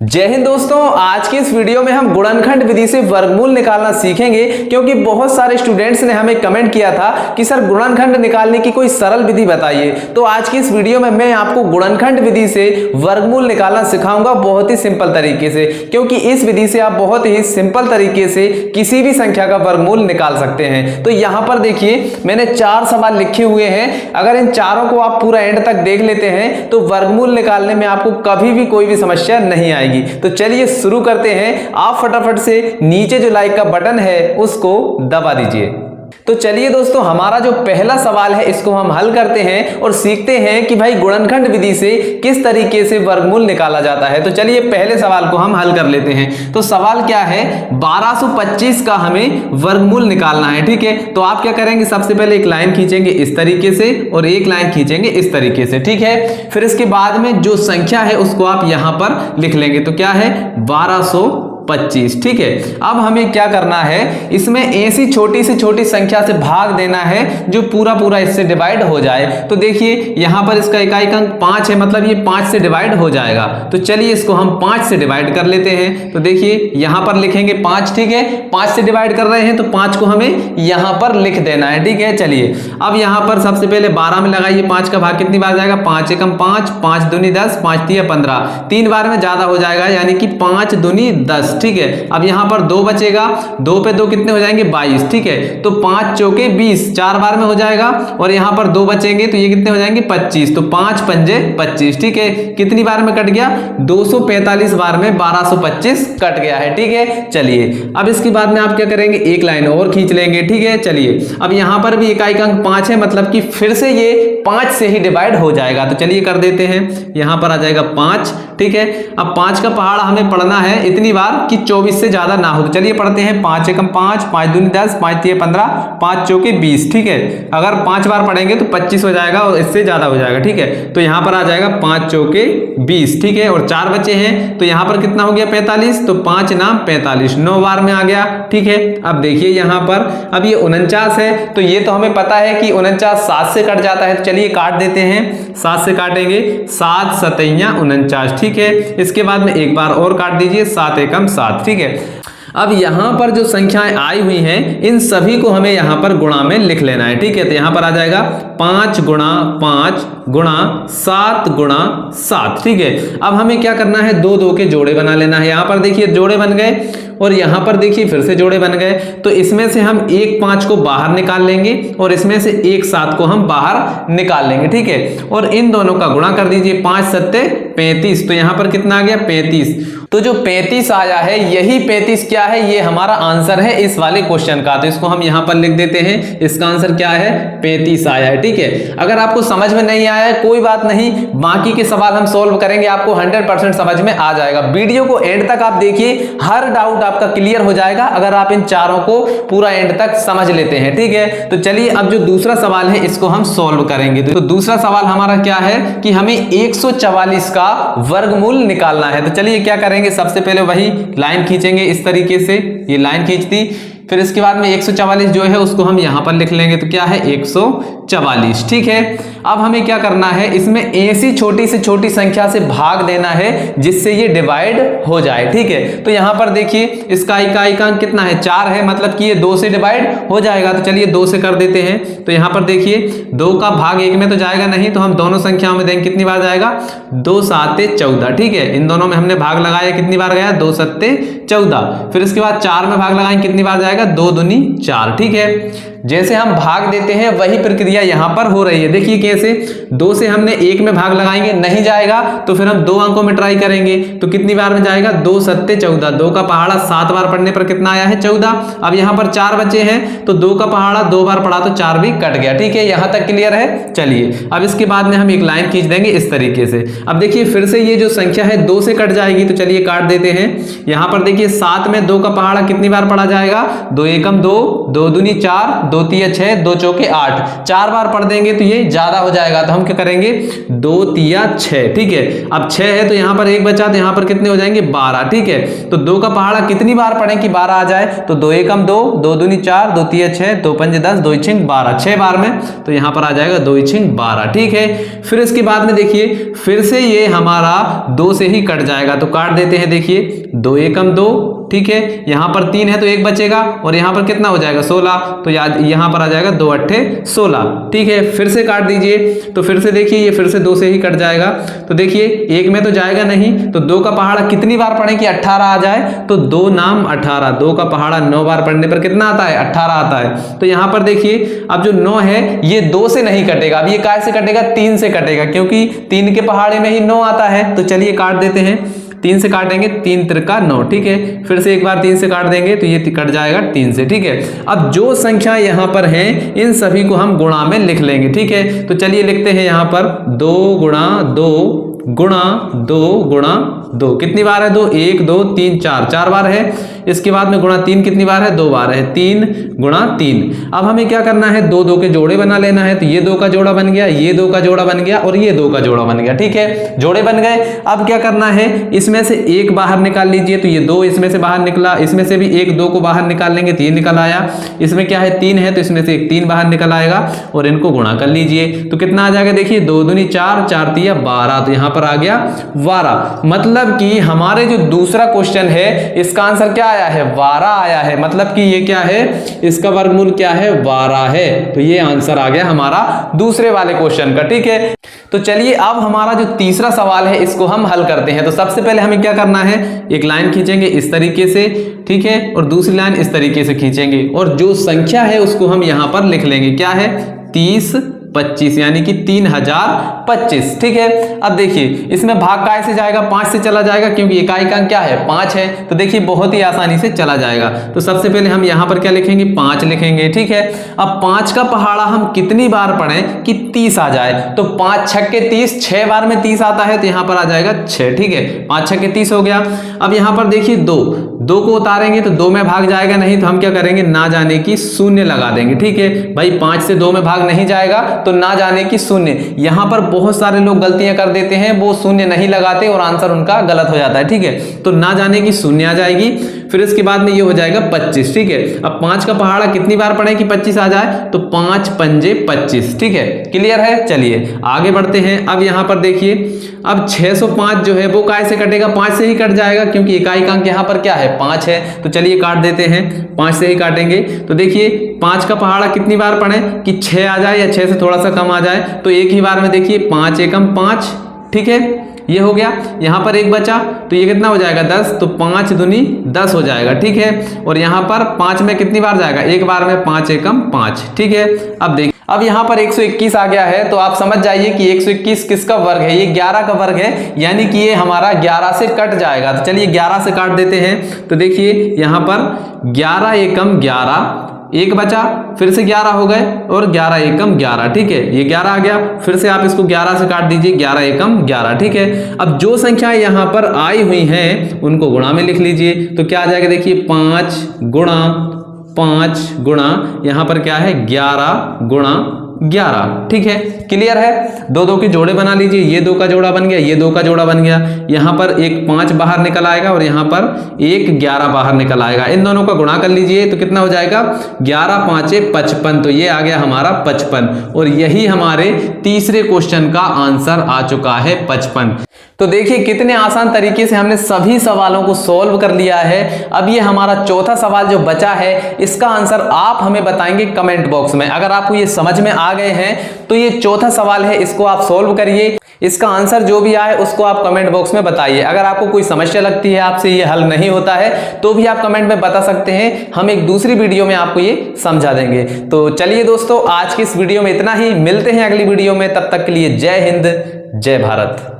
जय हिंद दोस्तों, आज की इस वीडियो में हम गुणनखंड विधि से वर्गमूल निकालना सीखेंगे। क्योंकि बहुत सारे स्टूडेंट्स ने हमें कमेंट किया था कि सर गुणनखंड निकालने की कोई सरल विधि बताइए। तो आज की इस वीडियो में मैं आपको गुणनखंड विधि से वर्गमूल निकालना सिखाऊंगा बहुत ही सिंपल तरीके से। क्योंकि इस विधि से आप बहुत ही सिंपल तरीके से किसी भी संख्या का वर्गमूल निकाल सकते हैं। तो यहाँ पर देखिए, मैंने 4 सवाल लिखे हुए हैं। अगर इन चारों को आप पूरा एंड तक देख लेते हैं तो वर्गमूल निकालने में आपको कभी भी कोई भी समस्या नहीं आएगी। तो चलिए शुरू करते हैं। आप फटाफट से नीचे जो लाइक का बटन है उसको दबा दीजिए। तो चलिए दोस्तों, हमारा जो पहला सवाल है इसको हम हल करते हैं और सीखते हैं कि भाई गुणनखंड विधि से किस तरीके से वर्गमूल निकाला जाता है। तो चलिए पहले सवाल को हम हल कर लेते हैं। तो सवाल क्या है, 1225 का हमें वर्गमूल निकालना है। ठीक है, तो आप क्या करेंगे, सबसे पहले एक लाइन खींचेंगे इस तरीके से और एक लाइन खींचेंगे इस तरीके से। ठीक है, फिर इसके बाद में जो संख्या है उसको आप यहां पर लिख लेंगे। तो क्या है, 1225। ठीक है, अब हमें क्या करना है, इसमें ऐसी छोटी से छोटी संख्या से भाग देना है जो पूरा पूरा इससे डिवाइड हो जाए। तो देखिए यहां पर इसका इकाई अंक 5 है, मतलब ये 5 से डिवाइड हो जाएगा। तो चलिए इसको हम 5 से डिवाइड कर लेते हैं। तो देखिए यहां पर लिखेंगे 5। ठीक है, 5 से डिवाइड कर रहे हैं तो 5 को हमें यहां पर लिख देना है। ठीक है, चलिए अब यहां पर सबसे पहले 12 में लगाइए। 5 का भाग कितनी बार जाएगा, 5 एकम 5, 5 दूनी 10, 5 तिया 15। 3 बार में ज्यादा हो जाएगा, यानी कि 5 दूनी 10। ठीक है, अब यहां पर 2 बचेगा। 2 पे 2 कितने हो जाएंगे, 22। ठीक है, तो 5 चौके 20, 4 बार में हो जाएगा। और यहां पर 2 बचेंगे तो ये कितने हो जाएंगे, 25। तो 5 पंजे 25। ठीक है, कितनी बार में कट गया, 245 बार में 1225 कट गया है। ठीक है, चलिए अब इसके बाद में आप क्या करेंगे, एक लाइन और खींच लेंगे। ठीक है, चलिए अब यहां पर भी इकाई का अंक 5 है, मतलब कि फिर से ये 5 से ही डिवाइड हो जाएगा। तो चलिए कर देते हैं, यहां पर आ जाएगा 5। ठीक है, अब 5 का पहाड़ हमें पढ़ना है इतनी बार कि 24 से ज्यादा ना हो। तो चलिए पढ़ते हैं, 5 एकम 5, 5 दूनी 10, 5 तिया 15, 5 चौके 20। ठीक है, अगर 5 बार पढ़ेंगे तो 25 हो जाएगा और इससे ज्यादा हो जाएगा। ठीक है, तो यहां पर आ जाएगा 5 चौके 20। ठीक है, और 4 बचे हैं तो यहां पर कितना हो गया, 45। तो 5 नाम 45, 9 बार में आ गया। ठीक है, अब देखिए यहां पर अब ये 49 है, तो ये तो हमें पता है कि 49 7 से कट जाता है। तो चलिए काट देते हैं, 7 से काटेंगे, 7 सतैया 49। ठीक है, इसके बाद में एक बार और काट दीजिए, 7 एकम 7। ठीक है, अब यहां पर जो संख्याएं आई हुई हैं इन सभी को हमें यहां पर गुणा में लिख लेना है। ठीक है, तो यहां पर आ जाएगा 5 गुणा 5 गुणा 7 गुणा 7। ठीक है, अब हमें क्या करना है, 2 के जोड़े बना लेना है। यहां पर देखिए जोड़े बन गए और यहां पर देखिए फिर से जोड़े बन गए। तो इसमें से हम 1 5 को बाहर निकाल लेंगे और इसमें से 1 7 को हम बाहर निकाल लेंगे। ठीक है, और इन दोनों का गुणा कर दीजिए, 5 सत्ते 35। तो यहां पर कितना आ गया, 35। तो जो 35 आया है, यही 35 क्या है, ये हमारा आंसर है इस वाले क्वेश्चन का। तो इसको हम यहां पर लिख देते हैं, इसका आंसर क्या है, 35 आया है। ठीक है, अगर आपको समझ में नहीं आया है कोई बात नहीं, बाकी के सवाल हम सोल्व करेंगे, आपको 100% समझ में आ जाएगा। वीडियो को एंड तक आप देखिए, हर डाउट आपका क्लियर हो जाएगा अगर आप इन चारों को पूरा एंड तक समझ लेते हैं। ठीक है, तो चलिए अब जो दूसरा सवाल है इसको हम सोल्व करेंगे। तो दूसरा सवाल हमारा क्या है कि हमें 144 का वर्गमूल निकालना है। तो चलिए क्या करेंगे, सबसे पहले वही लाइन खींचेंगे इस तरीके से, ये लाइन खींच दी। फिर इसके बाद में 144 जो है उसको हम यहां पर लिख लेंगे। तो क्या है, 144। ठीक है, अब हमें क्या करना है, इसमें ऐसी छोटी से छोटी संख्या से भाग देना है जिससे ये डिवाइड हो जाए। ठीक है, तो यहां पर देखिए इसका इकाई का अंक कितना है, 4 है, मतलब कि ये 2 से डिवाइड हो जाएगा। तो चलिए 2 से कर देते हैं। तो यहां पर देखिए 2 का भाग 1 में तो जाएगा नहीं, तो हम दोनों संख्याओं में देंगे, कितनी बार जाएगा, 2 7 14। ठीक है, इन दोनों में हमने भाग लगाया, कितनी बार गया, 2 7 14। फिर इसके बाद 4 में भाग लगाएंगे, कितनी बार जाएगा, 2 दूनी 4। ठीक है, जैसे हम भाग देते हैं वही प्रक्रिया यहां पर हो रही है। देखिए कैसे, 2 से हमने 1 में भाग लगाएंगे, नहीं जाएगा तो फिर हम 2 अंकों में ट्राई करेंगे। तो कितनी बार में जाएगा, 2 7 14। 2 का पहाड़ा 7 बार पढ़ने पर कितना आया है, 14। अब यहां पर 4 बचे हैं तो 2 का पहाड़ा 2 बार पढ़ा तो 4 भी कट गया। ठीक है, यहां तक क्लियर है। चलिए अब इसके बाद में हम एक लाइन खींच देंगे इस तरीके से। अब देखिए फिर से ये जो संख्या है 2 से कट जाएगी। तो चलिए काट देते हैं। यहां पर देखिए 7 में 2 का पहाड़ा कितनी बार पढ़ा जाएगा, 2 एकम 2, 2 दूनी 4, 2 तिया 6, 2 चौके 8, 4 बार पढ़ देंगे तो ये ज्यादा हो जाएगा, तो हम क्या करेंगे 2 तिया 6, ठीक है। अब 6 है तो यहाँ पर 1 बचा, तो यहाँ पर कितने हो जाएंगे 12, ठीक है। तो 2 का पहाड़ा कितनी बार पढ़े कि 12 आ जाए, तो 2 एकम 2, 2 दूनी 4, 2 तिया 6, 2 पंजे 10, 2 छिंग 12, 6 बार में, तो यहाँ पर आ जाएगा 2 छिंग 12, ठीक है। फिर इसके बाद में देखिए फिर से ये हमारा 2 से ही कट जाएगा, तो काट देते हैं। देखिए 2 एकम 2, ठीक है। यहाँ पर 3 है तो 1 बचेगा, और यहाँ पर कितना हो जाएगा 16, तो यहाँ पर आ जाएगा 2 अट्ठे 16, ठीक है। फिर से काट दीजिए, तो फिर से देखिए ये फिर से 2 से ही कट जाएगा, तो देखिए 1 में तो जाएगा नहीं, तो 2 का पहाड़ा कितनी बार पढ़े कि 18 आ जाए, तो 2 नाम 18, 2 का पहाड़ा 9 बार पढ़ने पर कितना आता है 18 आता है। तो यहाँ पर देखिए अब जो 9 है ये 2 से नहीं कटेगा, अब ये काय से कटेगा 3 से कटेगा, क्योंकि 3 के पहाड़े में ही 9 आता है। तो चलिए काट देते हैं, 3 से काटेंगे, 3 त्रिका 9, ठीक है। फिर से एक बार 3 से काट देंगे तो ये कट जाएगा 3 से, ठीक है। अब जो संख्या यहाँ पर है इन सभी को हम गुणा में लिख लेंगे, ठीक है। तो चलिए लिखते हैं यहाँ पर 2 गुणा 2 गुणा 2 गुणा 2, कितनी बार है 2, 1 2 3 4, 4 बार है। इसके बाद में गुणा 3 कितनी बार है 2 बार है, 3 गुणा 3। अब हमें क्या करना है 2 2 के जोड़े बना लेना है, तो ये 2 का जोड़ा बन गया, ये 2 का जोड़ा बन गया, और ये 2 का जोड़ा बन गया, ठीक है। जोड़े बन गए। अब क्या करना है इसमें से 1 बाहर निकाल लीजिए, तो ये 2 इसमें से बाहर निकला, इसमें से भी 1 2 को बाहर निकाल लेंगे तो ये निकल आया। इसमें क्या है 3 है तो इसमें से 1 3 बाहर निकल आएगा, और इनको गुणा कर लीजिए तो कितना आ जाएगा, देखिए 2 दूनी 4, 4 तिया 12, तो यहाँ पर आ गया 12। मतलब कि हमारे जो दूसरा क्वेश्चन है इसका आंसर क्या आया है 12 आया है, मतलब कि ये क्या है इसका वर्गमूल क्या है 12 है। तो ये आंसर आ गया हमारा दूसरे वाले क्वेश्चन का, ठीक है। तो चलिए अब हमारा जो तीसरा सवाल है इसको हम हल करते हैं। तो सबसे पहले हमें क्या करना है, एक लाइन खींचेंगे इस तरीके से, ठीक है, और दूसरी लाइन इस तरीके से खींचेंगे, और जो संख्या है उसको हम यहां पर लिख लेंगे, क्या है 30 25, यानी कि 3025, ठीक है। अब देखिए इसमें भाग काय से जाएगा 5 से चला जाएगा, क्योंकि इकाई का अंक क्या है 5 है, तो देखिए बहुत ही आसानी से चला जाएगा। तो सबसे पहले हम यहां पर क्या लिखेंगे 5 लिखेंगे, ठीक है। अब 5 का पहाड़ा हम कितनी बार पढ़ें कि 30 आ जाए, तो 5 छक्के 30, 6 बार में 30 आता है, तो यहां पर आ जाएगा 6, ठीक है। 5 छक्के 30 हो गया। अब यहां पर देखिए 2 को उतारेंगे तो 2 में भाग जाएगा नहीं, तो हम क्या करेंगे ना जाने की शून्य लगा देंगे, ठीक है भाई। 5 से 2 में भाग नहीं जाएगा तो ना जाने की शून्य। यहां पर बहुत सारे लोग गलतियां कर देते हैं, वो शून्य नहीं लगाते और आंसर उनका गलत हो जाता है, ठीक है। तो ना जाने की शून्य आ जाएगी। फिर इसके बाद में ये हो जाएगा 25, ठीक है। अब 5 का पहाड़ा कितनी बार पढ़े कि 25 आ जाए, तो 5 पंजे 25, ठीक है। क्लियर है। चलिए आगे बढ़ते हैं। अब यहां पर देखिए अब 605 जो है वो काय से कटेगा, 5 से ही कट जाएगा, क्योंकि इकाई का अंक यहां पर क्या है 5 है। तो चलिए काट देते हैं, 5 से ही काटेंगे। तो देखिए 5 का पहाड़ा कितनी बार पढ़े कि 6 आ जाए, या 6 से थोड़ा सा कम आ जाए, तो एक ही बार में देखिए 5 एकम 5, ठीक है, ये हो गया। यहां पर 1 बचा, तो ये कितना हो जाएगा 10, तो 5 दूनी 10 हो जाएगा, ठीक है। और यहां पर 5 में कितनी बार जाएगा, एक बार में 5 एकम 5, ठीक है। अब देखिए अब यहाँ पर 121 आ गया है, तो आप समझ जाइए कि 121 किसका वर्ग है, ये 11 का वर्ग है, यानी कि ये हमारा 11 से कट जाएगा। तो चलिए 11 से काट देते हैं। तो देखिए यहाँ पर 11 एकम 11, 1 बचा, फिर से 11 हो गए, और 11 एकम 11, ठीक है, ये 11 आ गया। फिर से आप इसको 11 से काट दीजिए, 11 एकम 11, ठीक है। अब जो संख्या यहाँ पर आई हुई हैं उनको गुणा में लिख लीजिए, तो क्या आ जाएगा, देखिए 5 गुणा 5 गुणा यहाँ पर क्या है 11 गुणा 11, ठीक है। क्लियर है। 2 2 के जोड़े बना लीजिए, ये 2 का जोड़ा बन गया, ये 2 का जोड़ा बन गया। यहाँ पर एक 5 बाहर निकल आएगा, और यहाँ पर एक 11 बाहर निकल आएगा। इन दोनों का गुणा कर लीजिए तो कितना हो जाएगा 11 5 55, तो ये आ गया हमारा 55, और यही हमारे तीसरे क्वेश्चन का आंसर आ चुका है 55। तो देखिए कितने आसान तरीके से हमने सभी सवालों को सॉल्व कर लिया है। अब ये हमारा चौथा सवाल जो बचा है इसका आंसर आप हमें बताएंगे कमेंट बॉक्स में। अगर आपको ये समझ में आ गए हैं तो ये चौथा सवाल है, इसको आप सॉल्व करिए। इसका आंसर जो भी आए उसको आप कमेंट बॉक्स में बताइए। अगर आपको कोई समस्या लगती है, आपसे ये हल नहीं होता है, तो भी आप कमेंट में बता सकते हैं, हम एक दूसरी वीडियो में आपको ये समझा देंगे। तो चलिए दोस्तों, आज की इस वीडियो में इतना ही। मिलते हैं अगली वीडियो में, तब तक के लिए जय हिंद, जय भारत।